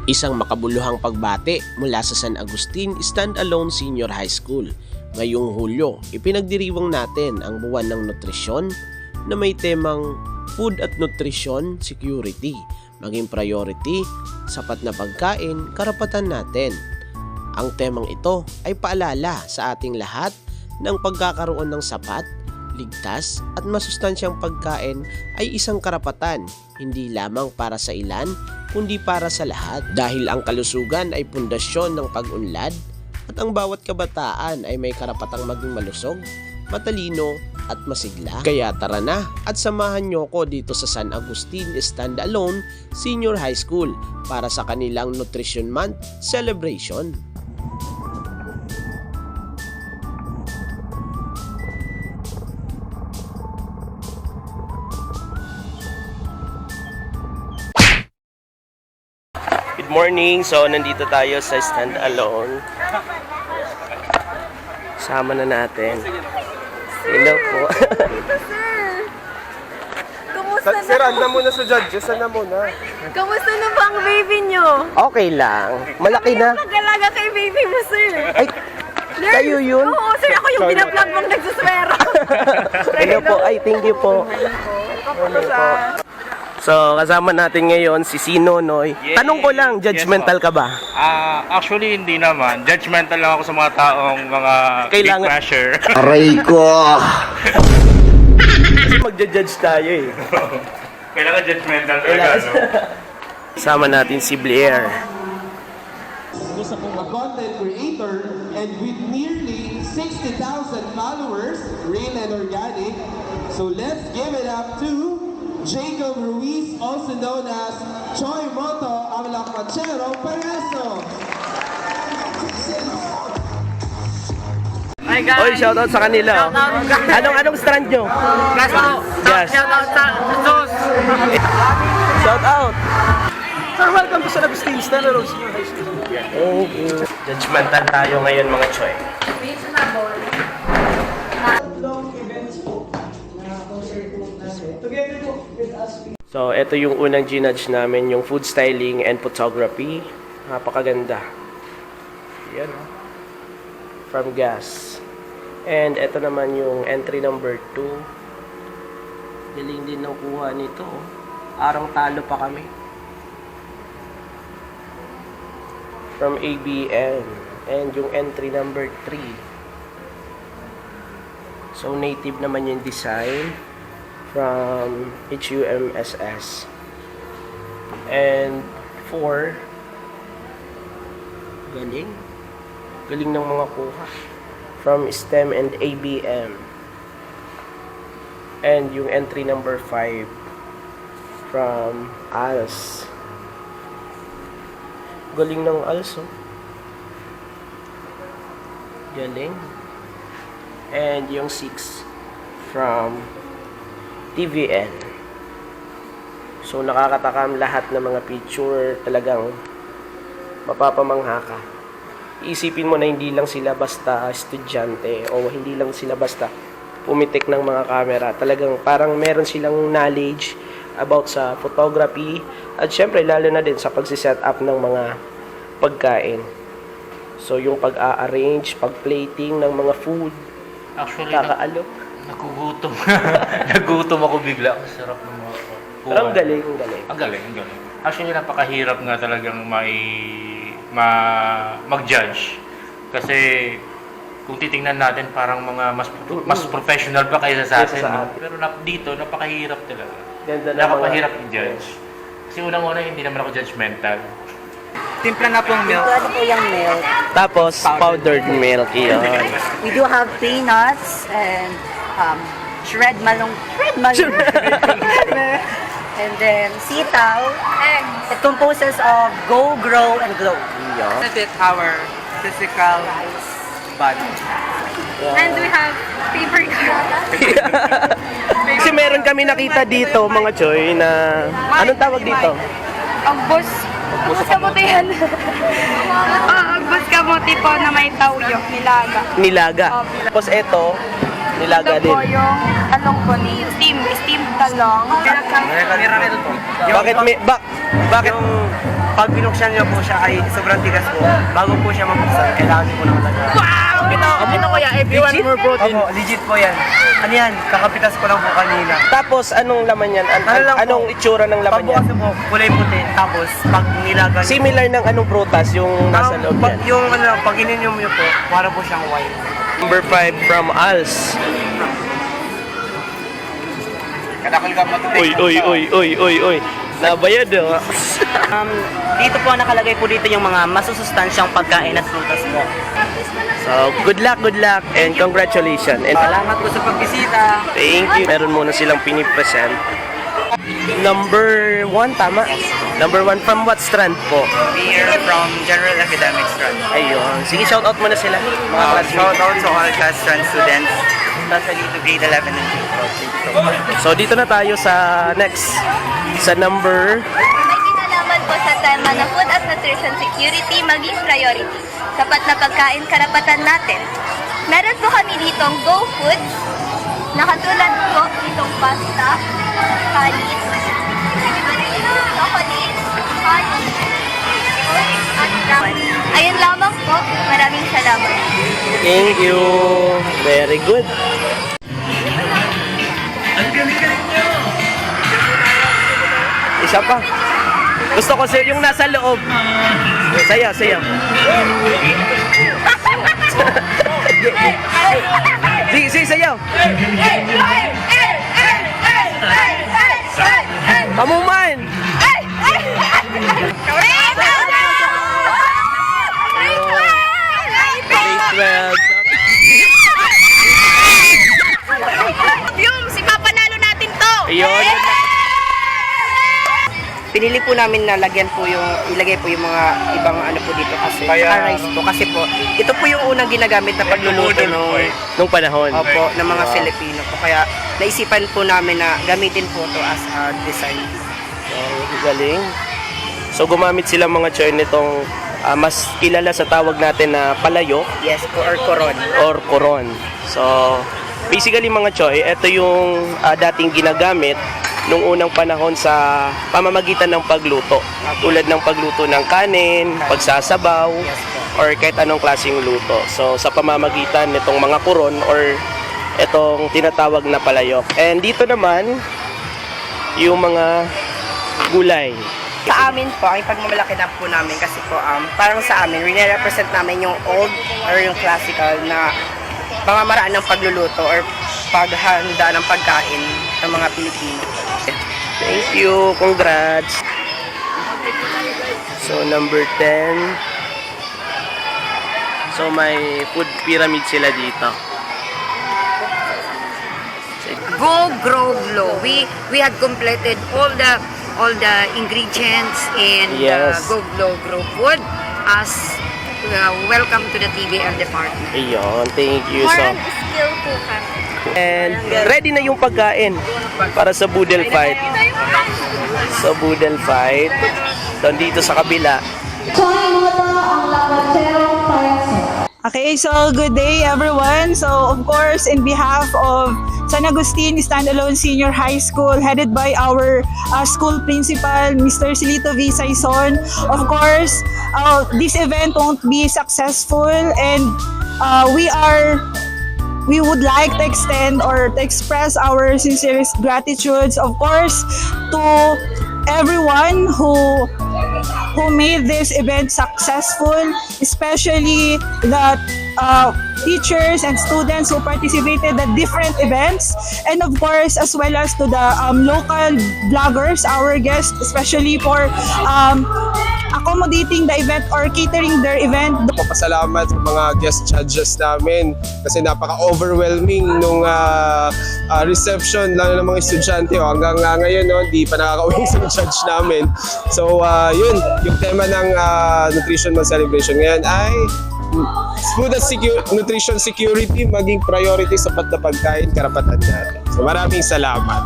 Isang makabuluhang pagbati mula sa San Agustin Standalone Senior High School. Ngayong Hulyo, ipinagdiriwang natin ang buwan ng nutrisyon na may temang Food at Nutrition Security. Maging priority, sapat na pagkain, karapatan natin. Ang temang ito ay paalala sa ating lahat ng pagkakaroon ng sapat, ligtas at masustansyang pagkain ay isang karapatan, hindi lamang para sa ilan, kundi para sa lahat. Dahil ang kalusugan ay pundasyon ng pag-unlad at ang bawat kabataan ay may karapatang maging malusog, matalino at masigla. Kaya tara na at samahan niyo ko dito sa San Agustin Standalone Senior High School para sa kanilang Nutrition Month celebration. Good morning! So, nandito tayo sa Standalone. Sama na natin. Hello po. Dito, sir. Kumusta na? Sir, anda muna sa judges. Anda muna. Kamusta na ba ang baby nyo? Okay lang. Malaki na. Nag-alaga kay baby mo, sir. Ay, kayo yun? Oo, sir. Ako yung binablog mong nagsuswero. Hello po. Ay, thank you po. Hello po. So, kasama natin ngayon si Sinonoy. Tanong ko lang, judgmental ka ba? Actually, hindi naman. Judgmental lang ako sa mga taong mga Kailangan- big crasher. Aray ko! Kasi magja-judge tayo eh. Kailangan judgmental talaga, no? Kasama natin si Blair. Gusto kong content creator and with nearly 60,000 followers, real and organic. So let's give it up to Jacob Ruiz, also known as Choi Moto, ang lakmachero Pareso. Hi, guys. Oy, shoutout sa kanila. Anong strand nyo? Yes. Shoutout sa Sus. Shoutout! Sir, welcome to San Agustin Standalone Senior High School. Thank you. Judgmental tayo ngayon mga Choy. Long events po na concert po natin. Together po with us. So, ito yung unang ginudge namin, yung food styling and photography. Napakaganda. Yan. From Gas. And ito naman yung entry number 2. Galing din ng kuha nito. Arang talo pa kami. From ABN. And yung entry number 3. So, native naman yung design from HUMSS. And 4, galing. Galing ng mga kuha. From STEM and ABM. And yung entry number 5 from ALS. Galing ng ALS, oh. Galing. And yung 6 from TVN. So, nakakatakam lahat ng mga picture. Talagang mapapamangha ka. Isipin mo na hindi lang sila basta estudyante o hindi lang sila basta pumitik ng mga camera. Talagang parang meron silang knowledge about sa photography at syempre lalo na din sa pagsiset up ng mga pagkain. So, yung pag-a-arrange, pag-plating ng mga food, Actually, kakaalok. nagugutom. Nagugutom ako bigla. Ang sarap ng mga Pero ang galing, ang galing. Ang galing, ang galing. Actually, napakahirap nga talagang mag-judge. Kasi kung titingnan natin parang mga mas professional pa kaysa sa atin. Kaysa sa No? atin. Pero dito, napakahirap talaga. Ganda na Napakahirap i-judge. Kasi unang-una, hindi naman ako judgmental. Timpla na pong milk. Ano po yung milk? Tapos, powdered milk yun. We do have peanuts and shred malong. And then sitaw. It composes of go, grow, and glow. Benefit our physical body. And we have paper cups. Kasi meron kami nakita dito, mga Choy, na... Anong tawag dito? Agbos. Agbos kabutihan. Agbos kabuti po na may tawyo. Nilaga. Nilaga. Tapos ito, nilaga Ito din. po yung talong po ni steam talong. Bakit may... bakit pag binuksan niyo po siya ay sobrang tigas po. Bago po siya mabuksan, kailangan niyo po ng talaga. Ito kuya, if you want more protein. Opo, legit po yan. Ano yan? Kakapitas ko lang po kanina. Tapos, anong laman yan? Ano lang po? Anong itsura ng laman yan? Pagbukas po, kulay puti. Tapos, pag nilagan... Similar ng anong prutas yung nasa loob pag, yan? yung ano, pag ininyum niyo po, para po siyang wine. Number 5 from Als. Uy. Nabayad oh. Dito po nakalagay po dito yung mga masusustansyang pagkain at prutas po. So, good luck, and congratulations. And Salamat po sa pagbisita. thank you. Meron muna silang pinipresent. Number 1, tama? Number 1 from what strand po? We are from General Academic Strand. Ayun. Sige, shoutout muna sila. Mga classmates. Shout out to all class strand students, especially to grade 11 and 12. So, dito na tayo sa next. Sa number... May kinalaman po sa tema na food at nutrition security maging priority. Sapat na pagkain karapatan natin. Meron po kami ditong Go Foods, na katulad po itong pasta, kanin, chocolate, honey, at ramen. Ayun lamang po. Maraming salamat. Thank you. Very good. Isa pa. Gusto ko yung nasa loob. Sayaw. Sige, sayaw. Pamuman. Si papanalo natin to! Ayun. Pinili po namin na lagyan po ilagay po yung mga ibang ano po dito kasi rice po kasi po ito po yung unang ginagamit na pagluluto Nung panahon. ng mga Filipino po kaya naisipan po namin na gamitin po to as a design. Galing. So gumamit sila mga choy nitong mas kilala sa tawag natin na palayok Yes po, or koron. or koron. So basically mga choy, ito yung dating ginagamit nung unang panahon sa pamamagitan ng pagluto. Tulad ng pagluto ng kanin, pagsasabaw, or kahit anong klaseng luto. So sa pamamagitan nitong mga koron or itong tinatawag na palayok. And dito naman yung mga gulay. Sa amin po, ay pagmamalaki na po namin kasi po parang sa amin, represent namin yung old or yung classical na pamamaraan ng pagluluto or paghanda ng pagkain ng mga Pilipino. Thank you. Congrats. So, number 10. So, may food pyramid sila dito. Go Grow Glow. We had completed all the ingredients in Yes. the Go Glow Grow food as welcome to the TBL department. Ayun. Thank you. More So, on skill po kami. and ready na yung pagkain para sa boodle fight. So, boodle fight. So, dito sa kabila. Okay, so good day everyone. So of course, in behalf of San Agustin Standalone Senior High School, headed by our school principal, Mr. Silito V. Saison, of course, this event won't be successful, and we would like to extend or to express our sincerest gratitudes, of course, to everyone who made this event successful, especially the teachers and students who participated at different events, and of course as well as to the local vloggers, our guests, especially for accommodating the event or catering their event. Papasalamat sa mga guest judges namin kasi napaka-overwhelming nung reception, lalo ng mga estudyante. Hanggang ngayon, di pa nakaka-uwi sa judge namin. So, yun, yung tema ng Nutrition Month Celebration ngayon ay food and nutrition security maging priority sa pagkain karapatan natin. So, maraming salamat.